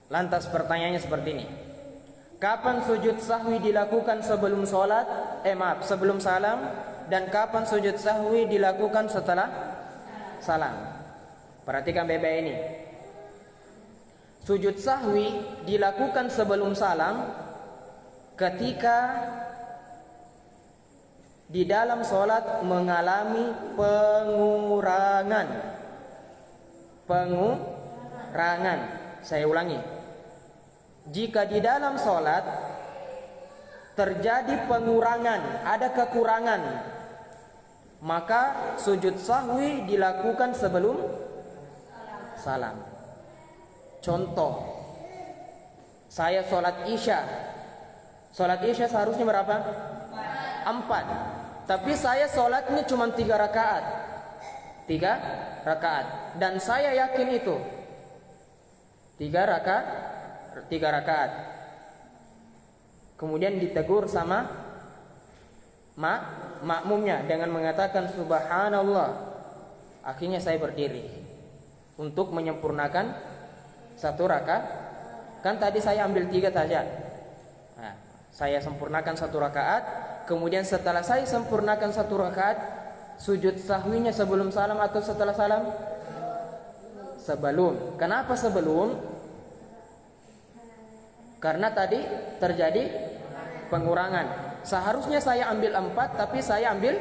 Lantas pertanyaannya seperti ini. Kapan sujud sahwi dilakukan sebelum sholat? Sebelum salam. Dan kapan sujud sahwi dilakukan setelah salam? Perhatikan baik-baik ini. Sujud sahwi dilakukan sebelum salam ketika di dalam sholat mengalami pengurangan. Saya ulangi. Jika di dalam sholat terjadi pengurangan, ada kekurangan, maka sujud sahwi dilakukan sebelum salam. Contoh, saya sholat isya. Sholat isya seharusnya berapa? 4. Tapi saya sholatnya cuma 3 rakaat. 3 rakaat. Dan saya yakin itu 3 rakaat. Kemudian ditegur sama makmumnya dengan mengatakan subhanallah. Akhirnya saya berdiri untuk menyempurnakan 1 rakaat. Kan tadi saya ambil 3 saja. Nah, saya sempurnakan 1 rakaat. Kemudian setelah saya sempurnakan 1 rakaat, sujud sahwinya sebelum salam atau setelah salam? Sebelum. Kenapa sebelum? Karena tadi terjadi pengurangan. Seharusnya saya ambil 4, tapi saya ambil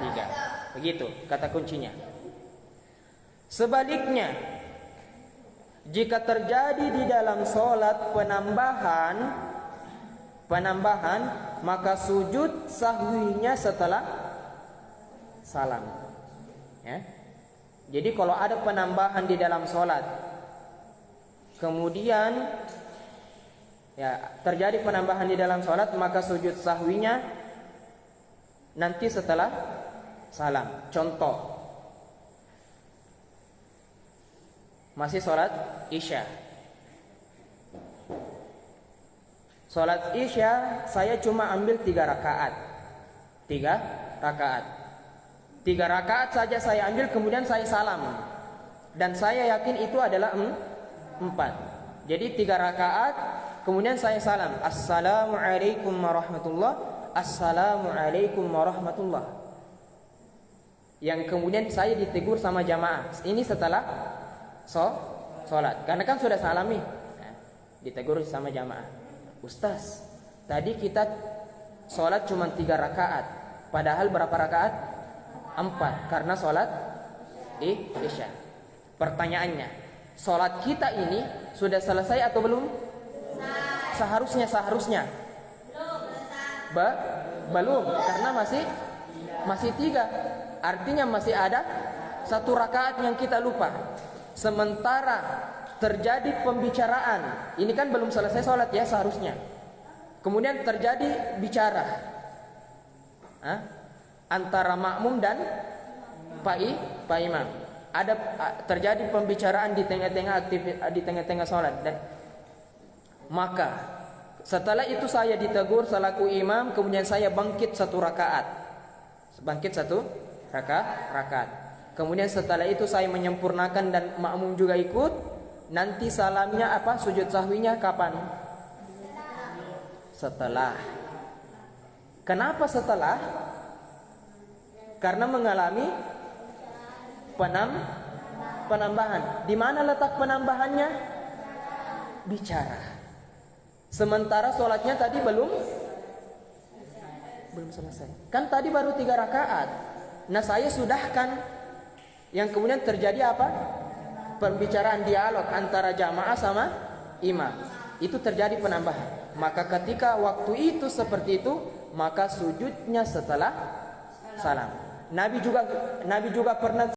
3. Begitu kata kuncinya. Sebaliknya, jika terjadi di dalam sholat penambahan, maka sujud sahwinya setelah salam. Ya. Jadi kalau ada penambahan di dalam sholat, kemudian terjadi penambahan di dalam sholat, maka sujud sahwinya nanti setelah salam. Contoh, masih sholat isya. Sholat isya saya cuma ambil 3 rakaat. 3 rakaat saja saya ambil, kemudian saya salam. Dan saya yakin itu adalah 4. Jadi 3 rakaat, kemudian saya salam. Assalamualaikum warahmatullah. Assalamualaikum warahmatullah. Yang kemudian saya ditegur sama jamaah. Ini setelah sholat. Karena kan sudah salam nih. Ditegur sama jamaah. Ustaz, tadi kita sholat cuma 3 rakaat. Padahal berapa rakaat? 4. Karena sholat isya. Pertanyaannya, sholat kita ini sudah selesai atau belum? Seharusnya belum, karena masih 3. Artinya masih ada 1 rakaat yang kita lupa. Sementara terjadi pembicaraan, ini kan belum selesai sholat ya seharusnya. Kemudian terjadi bicara antara makmum dan Pak Imam. Ada terjadi pembicaraan di tengah-tengah sholat. Dan maka setelah itu saya ditegur selaku imam, kemudian saya bangkit 1 rakaat. Rakaat. Kemudian setelah itu saya menyempurnakan dan makmum juga ikut. Nanti salamnya apa? Sujud sahwinya kapan? Setelah. Kenapa setelah? Karena mengalami penambahan. Di mana letak penambahannya? Bicara. Sementara sholatnya tadi belum selesai. Kan tadi baru 3 rakaat. Nah, saya sudahkan. Yang kemudian terjadi apa? Pembicaraan dialog antara jamaah sama imam. Itu terjadi penambahan. Maka ketika waktu itu seperti itu, maka sujudnya setelah salam. Nabi juga pernah